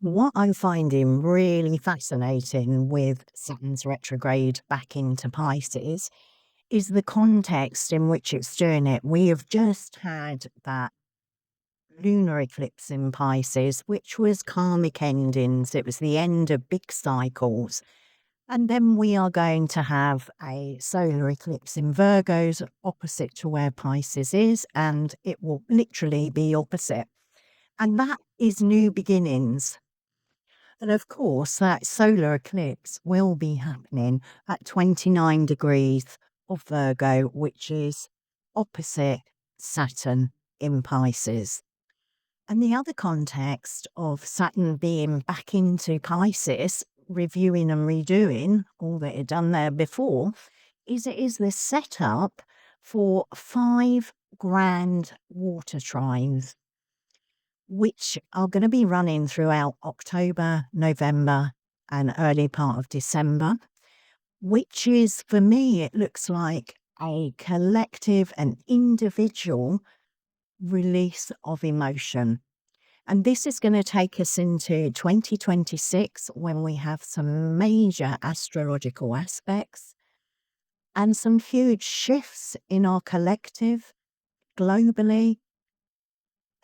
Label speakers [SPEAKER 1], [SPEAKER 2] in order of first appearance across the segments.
[SPEAKER 1] What I'm finding really fascinating with Saturn's retrograde back into Pisces is the context in which it's doing it. We have just had that lunar eclipse in Pisces, which was karmic endings. It was the end of big cycles. And then we are going to have a solar eclipse in Virgos opposite to where Pisces is, and it will literally be opposite. And that is new beginnings. And of course, that solar eclipse will be happening at 29 degrees of Virgo, which is opposite Saturn in Pisces. And the other context of Saturn being back into Pisces, reviewing and redoing all that it had done there before, is it is the setup for 5 Grand Water Trines, which are going to be running throughout October, November, and early part of December, which is, for me, it looks like a collective and individual release of emotion. And this is going to take us into 2026 when we have some major astrological aspects and some huge shifts in our collective, globally,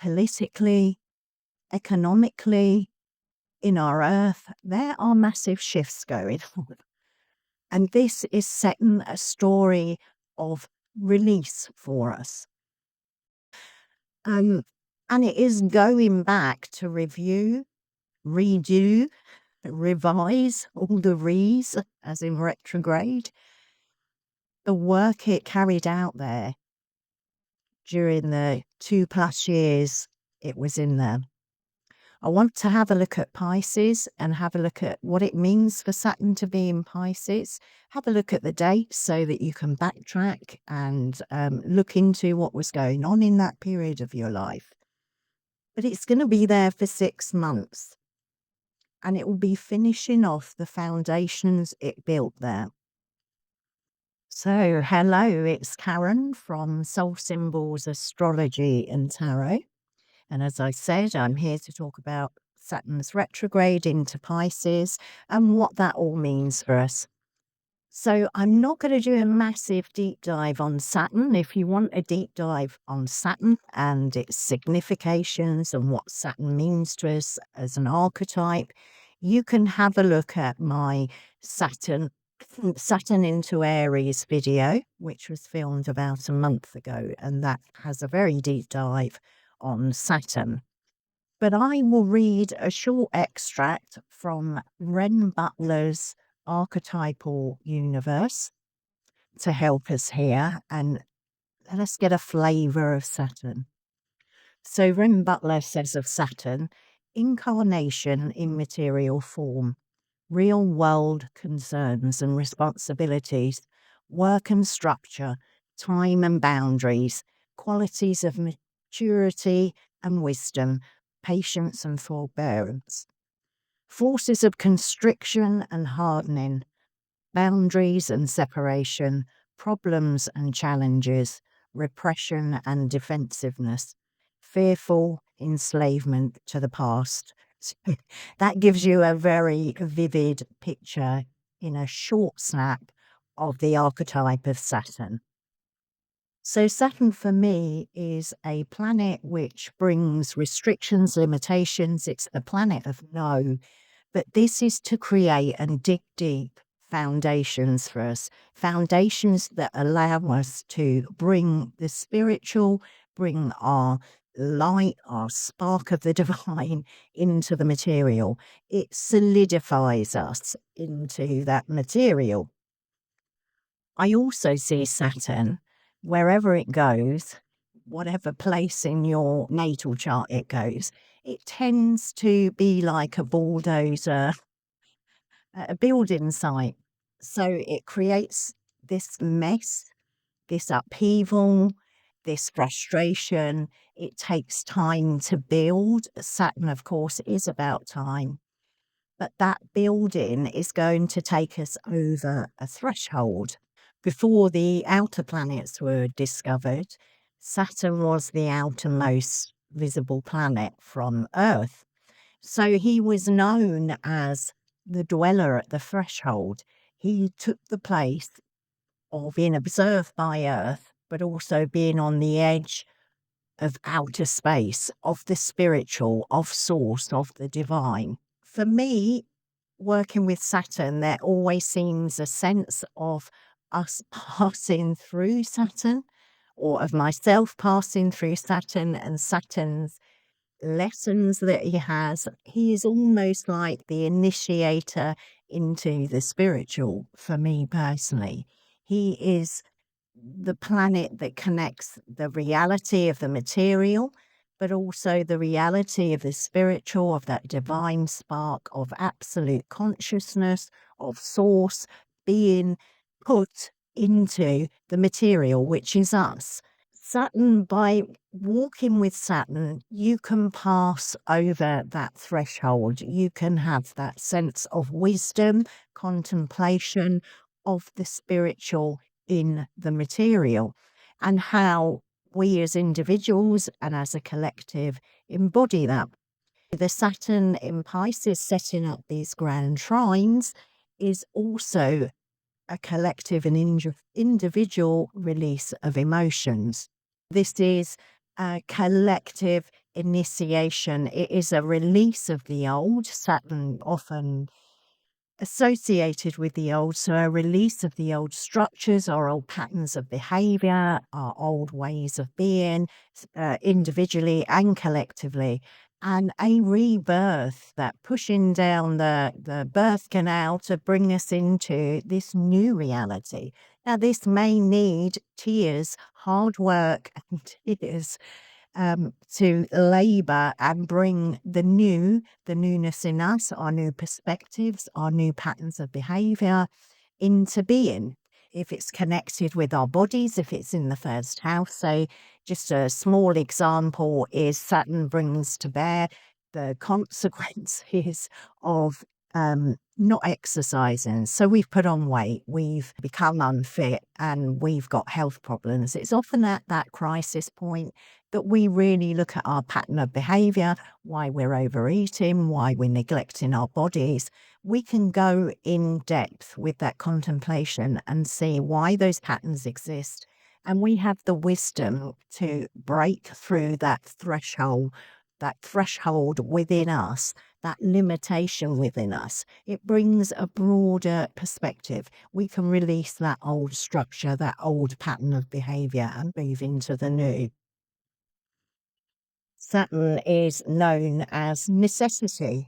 [SPEAKER 1] politically, economically, in our earth. There are massive shifts going on. And this is setting a story of release for us. And it is going back to review, redo, revise, all the re's, as in retrograde, the work it carried out there during the 2+ years it was in there. I want to have a look at Pisces and have a look at what it means for Saturn to be in Pisces. Have a look at the dates so that you can backtrack and look into what was going on in that period of your life. But it's going to be there for 6 months. And it will be finishing off the foundations it built there. So, hello, it's Karen from Soul Symbols, Astrology and Tarot. And as I said, I'm here to talk about Saturn's retrograde into Pisces and what that all means for us. So I'm not going to do a massive deep dive on Saturn. If you want a deep dive on Saturn and its significations and what Saturn means to us as an archetype, you can have a look at my Saturn into Aries video, which was filmed about a month ago, and that has a very deep dive on Saturn. But I will read a short extract from Ren Butler's Archetypal Universe to help us here, and let us get a flavour of Saturn. So Ren Butler says of Saturn, incarnation in material form, real world concerns and responsibilities, work and structure, time and boundaries, qualities of maturity and wisdom, patience and forbearance, forces of constriction and hardening, boundaries and separation, problems and challenges, repression and defensiveness, fearful enslavement to the past. That gives you a very vivid picture in a short snap of the archetype of Saturn. So Saturn for me is a planet which brings restrictions, limitations. It's the planet of no, but this is to create and dig deep foundations for us, foundations that allow us to bring the spiritual, bring our light, our spark of the divine into the material. It solidifies us into that material. I also see Saturn, wherever it goes, whatever place in your natal chart it goes, it tends to be like a bulldozer, a building site. So it creates this mess, this upheaval, this frustration. It takes time to build. Saturn, of course, is about time. But that building is going to take us over a threshold. Before the outer planets were discovered, Saturn was the outermost visible planet from Earth. So he was known as the dweller at the threshold. He took the place of being observed by Earth, but also being on the edge of outer space, of the spiritual, of source, of the divine. For me, working with Saturn, there always seems a sense of us passing through Saturn, or of myself passing through Saturn and Saturn's lessons that he has. He is almost like the initiator into the spiritual for me personally. He is the planet that connects the reality of the material, but also the reality of the spiritual, of that divine spark of absolute consciousness, of source being put into the material, which is us. Saturn, by walking with Saturn, you can pass over that threshold. You can have that sense of wisdom, contemplation of the spiritual in the material, and how we as individuals and as a collective embody that. The Saturn in Pisces setting up these grand trines is also a collective and individual release of emotions. This is a collective initiation. It is a release of the old. Saturn often associated with the old, so a release of the old structures, our old patterns of behavior, our old ways of being, individually and collectively, and a rebirth, that pushing down the birth canal to bring us into this new reality. Now, this may need tears, hard work, and tears to labor and bring the newness in us, our new perspectives, our new patterns of behavior into being. If it's connected with our bodies, if it's in the first house. So just a small example is Saturn brings to bear the consequences of not exercising. So we've put on weight, we've become unfit, and we've got health problems. It's often at that crisis point that we really look at our pattern of behavior, why we're overeating, why we're neglecting our bodies. We can go in depth with that contemplation and see why those patterns exist. And we have the wisdom to break through that threshold within us, that limitation within us. It brings a broader perspective. We can release that old structure, that old pattern of behavior, and move into the new. Saturn is known as necessity.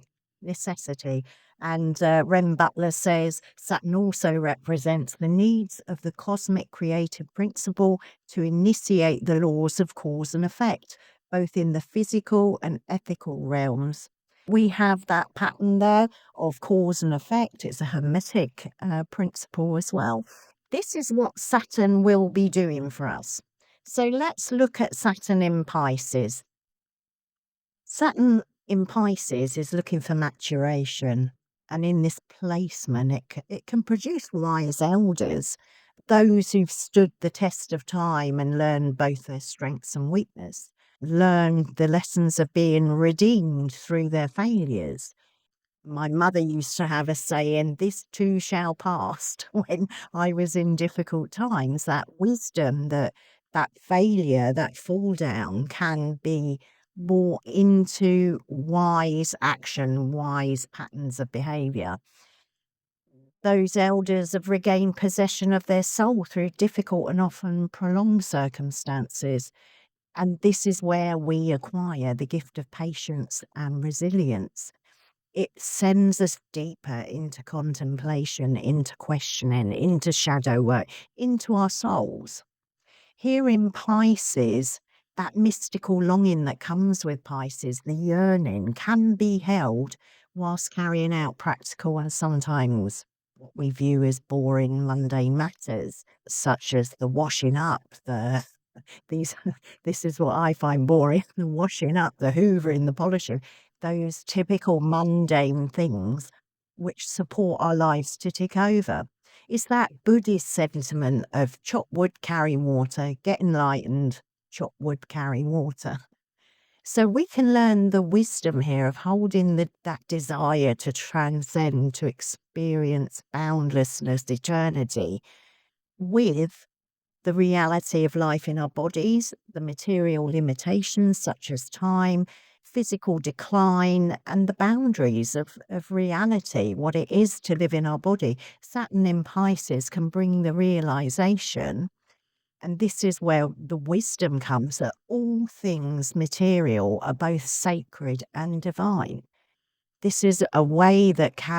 [SPEAKER 1] And Rem Butler says Saturn also represents the needs of the cosmic creative principle to initiate the laws of cause and effect, both in the physical and ethical realms. We have that pattern there of cause and effect. It's a hermetic principle as well. This is what Saturn will be doing for us. So let's look at Saturn in Pisces. Saturn in Pisces is looking for maturation, and in this placement, it can produce wise elders, those who've stood the test of time and learned both their strengths and weakness, learned the lessons of being redeemed through their failures. My mother used to have a saying, "This too shall pass," when I was in difficult times. That wisdom, that failure, that fall down can be brought into wise action, wise patterns of behavior. Those elders have regained possession of their soul through difficult and often prolonged circumstances. And this is where we acquire the gift of patience and resilience. It sends us deeper into contemplation, into questioning, into shadow work, into our souls. Here in Pisces, that mystical longing that comes with Pisces, the yearning, can be held whilst carrying out practical and sometimes what we view as boring, mundane matters, such as the washing up, this is what I find boring, the washing up, the hoovering, the polishing, those typical mundane things which support our lives to tick over. It's that Buddhist sentiment of chop wood, carry water, get enlightened, chop wood, carry water. So we can learn the wisdom here of holding that desire to transcend, to experience boundlessness, eternity, with the reality of life in our bodies, the material limitations such as time, physical decline, and the boundaries of reality, what it is to live in our body. Saturn in Pisces can bring the realization, and this is where the wisdom comes, that all things material are both sacred and divine. This is a way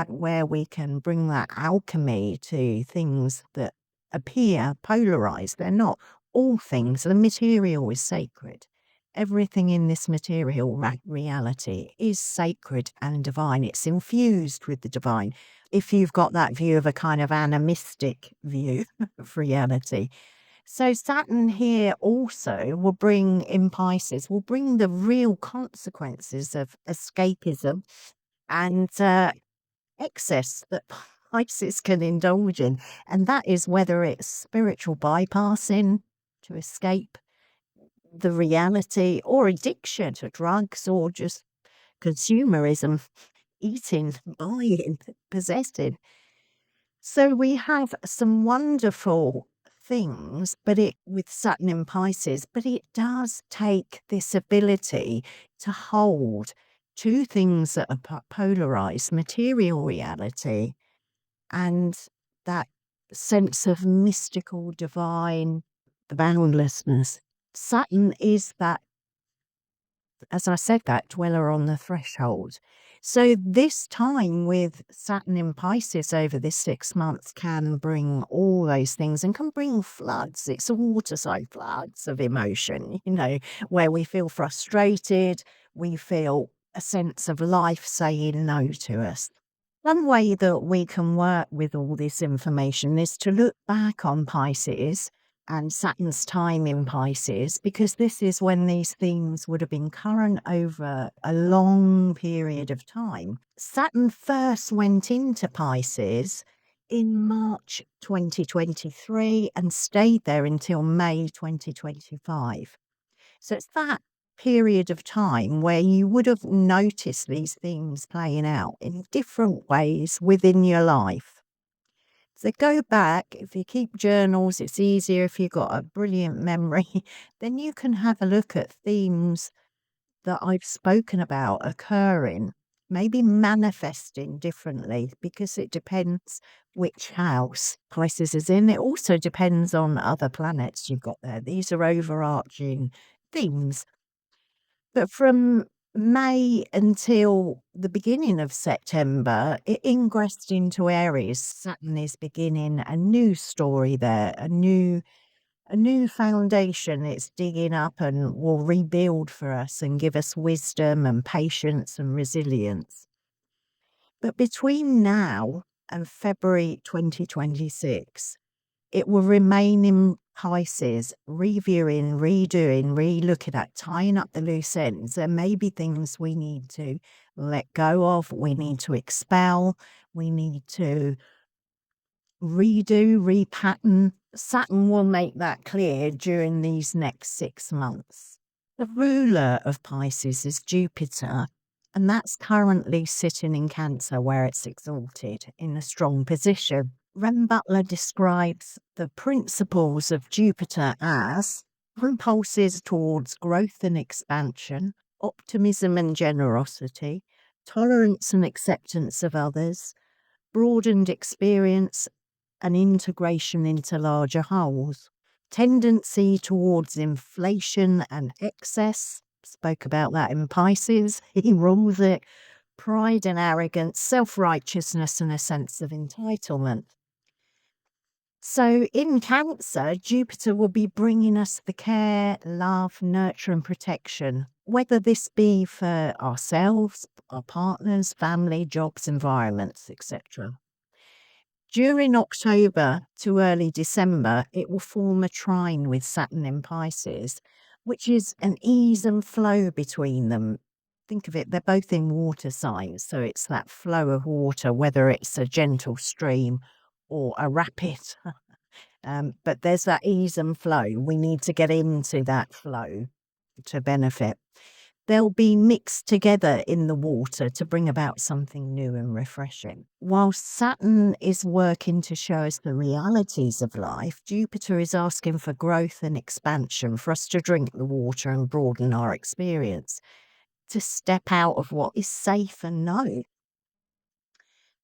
[SPEAKER 1] where we can bring that alchemy to things that appear polarized. They're not. All things, the material is sacred. Everything in this material reality is sacred and divine. It's infused with the divine. If you've got that view of a kind of animistic view of reality. So Saturn here also will bring, in Pisces, will bring the real consequences of escapism and excess that Pisces can indulge in. And that is whether it's spiritual bypassing to escape the reality, or addiction to drugs, or just consumerism, eating, buying, possessing. So we have some wonderful things, with Saturn in Pisces, but it does take this ability to hold two things that are polarized: material reality and that sense of mystical, divine, the boundlessness. Saturn is that, as I said, that dweller on the threshold. So this time with Saturn in Pisces over this 6 months can bring all those things, and can bring floods. It's a waterside, floods of emotion, where we feel frustrated, we feel a sense of life saying no to us. One way that we can work with all this information is to look back on Pisces and Saturn's time in Pisces, because this is when these themes would have been current over a long period of time. Saturn first went into Pisces in March 2023 and stayed there until May 2025. So it's that period of time where you would have noticed these themes playing out in different ways within your life. So go back. If you keep journals, it's easier. If you've got a brilliant memory, then you can have a look at themes that I've spoken about occurring, maybe manifesting differently, because it depends which house Pisces is in. It also depends on other planets you've got there. These are overarching themes. But from May until the beginning of September, it ingressed into Aries. Saturn is beginning a new story there, a new foundation it's digging up, and will rebuild for us and give us wisdom and patience and resilience. But between now and February 2026, it will remain in Pisces, reviewing, redoing, re-looking at, tying up the loose ends. There may be things we need to let go of, we need to expel, we need to redo, repattern. Saturn will make that clear during these next 6 months. The ruler of Pisces is Jupiter, and that's currently sitting in Cancer, where it's exalted in a strong position. Rem Butler describes the principles of Jupiter as impulses towards growth and expansion, optimism and generosity, tolerance and acceptance of others, broadened experience and integration into larger wholes, tendency towards inflation and excess. Spoke about that in Pisces. He rules it. Pride and arrogance, self-righteousness and a sense of entitlement. So in Cancer, Jupiter will be bringing us the care, love, nurture and protection, whether this be for ourselves, our partners, family, jobs, environments, etc. During October to early December, it will form a trine with Saturn in Pisces, which is an ease and flow between them. Think of it, they're both in water signs, so it's that flow of water, whether it's a gentle stream or a rapid. But there's that ease and flow. We need to get into that flow to benefit. They'll be mixed together in the water to bring about something new and refreshing. While Saturn is working to show us the realities of life, Jupiter is asking for growth and expansion, for us to drink the water and broaden our experience, to step out of what is safe and known.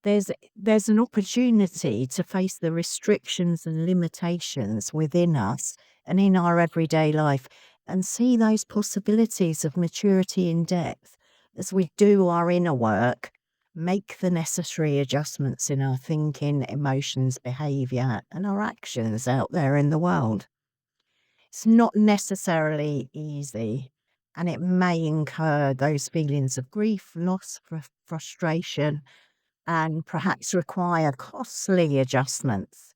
[SPEAKER 1] There's an opportunity to face the restrictions and limitations within us and in our everyday life, and see those possibilities of maturity in depth as we do our inner work, make the necessary adjustments in our thinking, emotions, behavior, and our actions out there in the world. It's not necessarily easy, and it may incur those feelings of grief, loss, frustration, and perhaps require costly adjustments.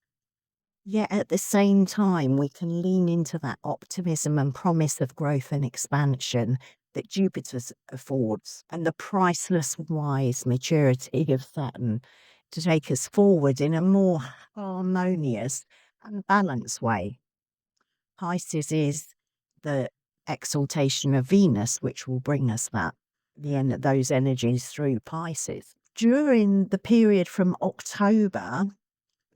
[SPEAKER 1] Yet at the same time, we can lean into that optimism and promise of growth and expansion that Jupiter affords, and the priceless wise maturity of Saturn to take us forward in a more harmonious and balanced way. Pisces is the exaltation of Venus, which will bring us those energies through Pisces. During the period from October,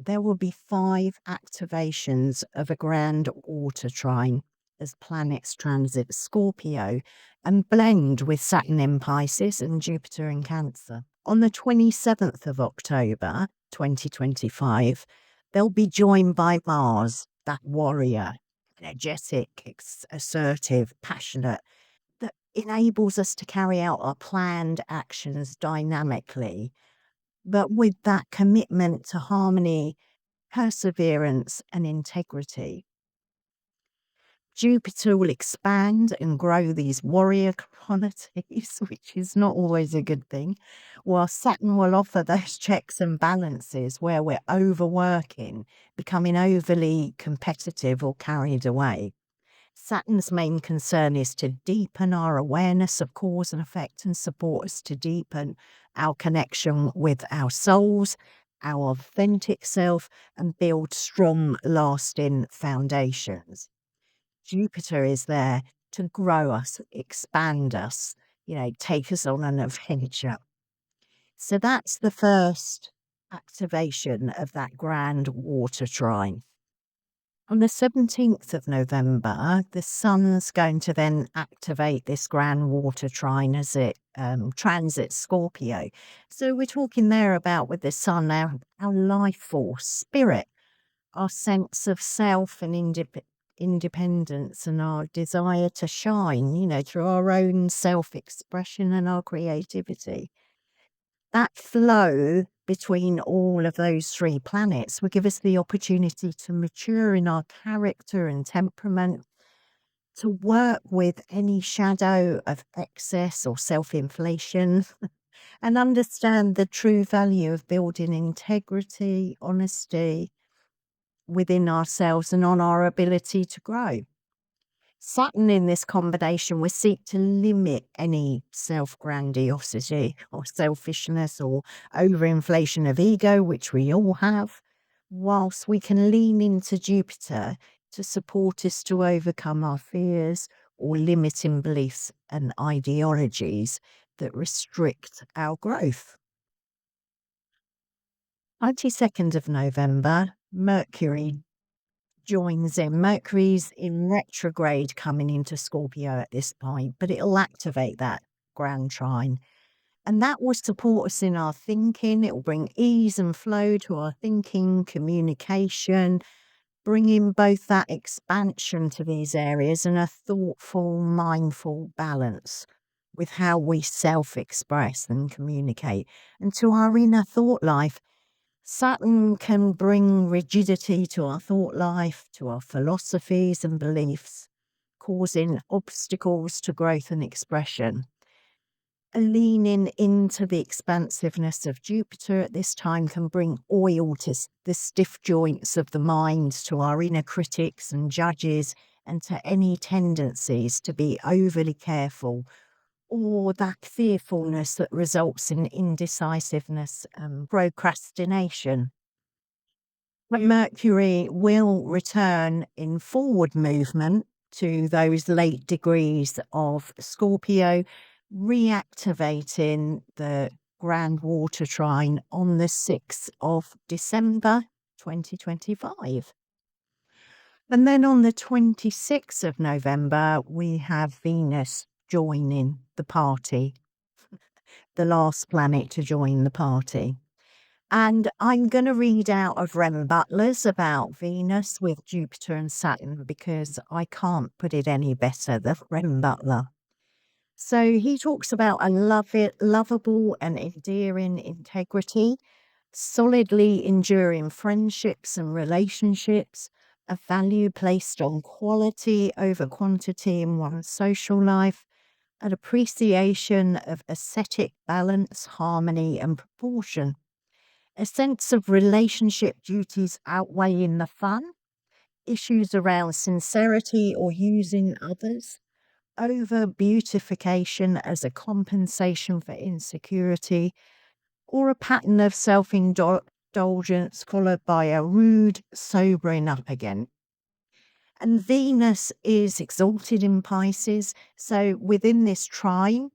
[SPEAKER 1] there will be 5 activations of a Grand Water Trine as planets transit Scorpio and blend with Saturn in Pisces and Jupiter in Cancer. On the 27th of October, 2025, they'll be joined by Mars, that warrior, energetic, assertive, passionate, that enables us to carry out our planned actions dynamically, but with that commitment to harmony, perseverance, and integrity. Jupiter will expand and grow these warrior qualities, which is not always a good thing, while Saturn will offer those checks and balances where we're overworking, becoming overly competitive or carried away. Saturn's main concern is to deepen our awareness of cause and effect and support us to deepen our connection with our souls, our authentic self, and build strong, lasting foundations. Jupiter is there to grow us, expand us, take us on an adventure. So that's the first activation of that Grand Water Trine. On the 17th of November, the Sun's going to then activate this Grand Water Trine as it transits Scorpio. So we're talking there about, with the Sun, our life force, spirit, our sense of self and independence, and our desire to shine, through our own self-expression and our creativity. That flow between all of those 3 planets will give us the opportunity to mature in our character and temperament, to work with any shadow of excess or self-inflation, and understand the true value of building integrity, honesty within ourselves and on our ability to grow. Saturn in this combination will seek to limit any self-grandiosity or selfishness or overinflation of ego, which we all have, whilst we can lean into Jupiter to support us to overcome our fears or limiting beliefs and ideologies that restrict our growth. 22nd of November, Mercury joins in. Mercury's in retrograde coming into Scorpio at this point, but it'll activate that Grand Trine. And that will support us in our thinking. It will bring ease and flow to our thinking, communication, bringing both that expansion to these areas and a thoughtful, mindful balance with how we self-express and communicate. And to our inner thought life, Saturn can bring rigidity to our thought life, to our philosophies and beliefs, causing obstacles to growth and expression. Leaning into the expansiveness of Jupiter at this time can bring oil to the stiff joints of the mind, to our inner critics and judges, and to any tendencies to be overly careful, or that fearfulness that results in indecisiveness and procrastination. But Mercury will return in forward movement to those late degrees of Scorpio, reactivating the Grand Water Trine on the 6th of December 2025. And then on the 26th of November, we have Venus joining the party, the last planet to join the party. And I'm going to read out of Rem Butler's about Venus with Jupiter and Saturn because I can't put it any better than Rem Butler. So he talks about a lovable and endearing integrity, solidly enduring friendships and relationships, a value placed on quality over quantity in one's social life, an appreciation of aesthetic balance, harmony, and proportion, a sense of relationship duties outweighing the fun, issues around sincerity or using others, over beautification as a compensation for insecurity, or a pattern of self indulgence followed by a rude sobering up again. And Venus is exalted in Pisces, so within this trine,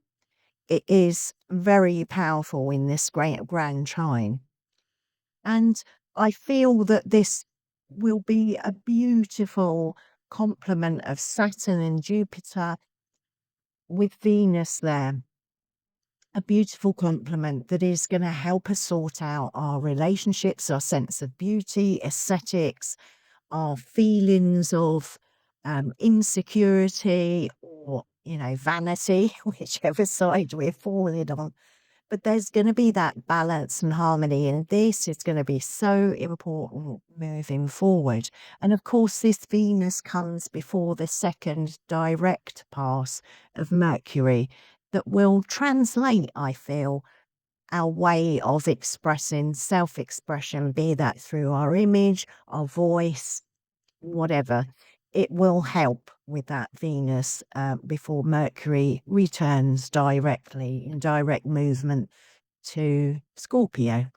[SPEAKER 1] it is very powerful in this grand trine. And I feel that this will be a beautiful complement of Saturn and Jupiter with Venus there. A beautiful complement that is going to help us sort out our relationships, our sense of beauty, aesthetics, our feelings of insecurity or, vanity, whichever side we're falling on. But there's going to be that balance and harmony, and this is going to be so important moving forward. And of course, this Venus comes before the second direct pass of Mercury that will translate, I feel, our way of expressing self-expression, be that through our image, our voice, whatever. It will help with that Venus before Mercury returns directly in direct movement to Scorpio.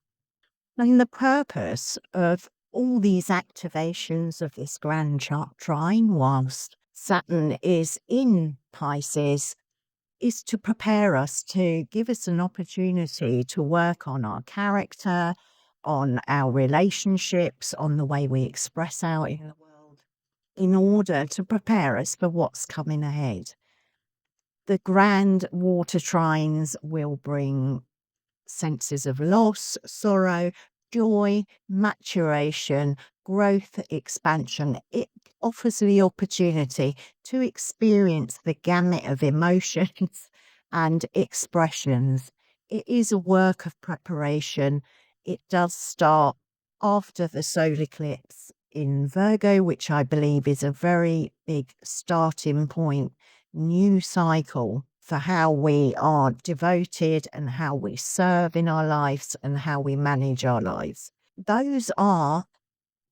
[SPEAKER 1] And the purpose of all these activations of this grand trine whilst Saturn is in Pisces is to prepare us, to give us an opportunity to work on our character, on our relationships, on the way we express out in the world, in order to prepare us for what's coming ahead. The grand water trines will bring senses of loss, sorrow, joy, maturation, growth, expansion. It offers the opportunity to experience the gamut of emotions and expressions. It is a work of preparation. It does start after the solar eclipse in Virgo, which I believe is a very big starting point, new cycle for how we are devoted and how we serve in our lives and how we manage our lives. Those are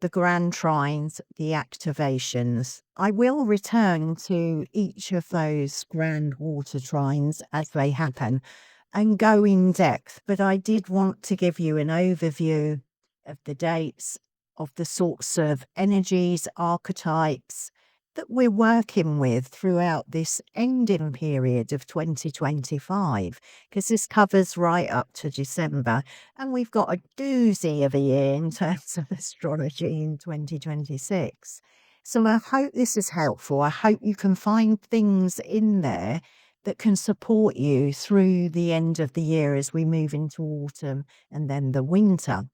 [SPEAKER 1] the grand trines, the activations. I will return to each of those grand water trines as they happen and go in depth, but I did want to give you an overview of the dates, of the sorts of energies, archetypes that we're working with throughout this ending period of 2025, because this covers right up to December, and we've got a doozy of a year in terms of astrology in 2026. So I hope this is helpful. I hope you can find things in there that can support you through the end of the year as we move into autumn and then the winter.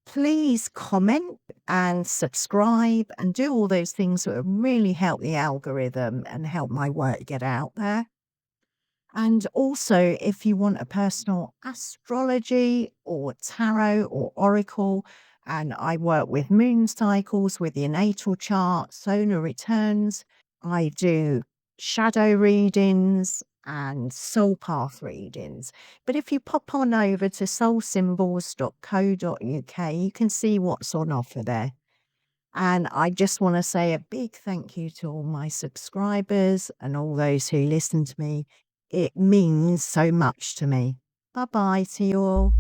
[SPEAKER 1] Please comment and subscribe and do all those things that really help the algorithm and help my work get out there. And also, if you want a personal astrology or tarot or oracle, and I work with moon cycles, with your natal chart, solar returns, I do shadow readings and soul path readings. But if you pop on over to soulsymbols.co.uk, you can see what's on offer there. And I just want to say a big thank you to all my subscribers and all those who listen to me. It means so much to me. Bye-bye to you all.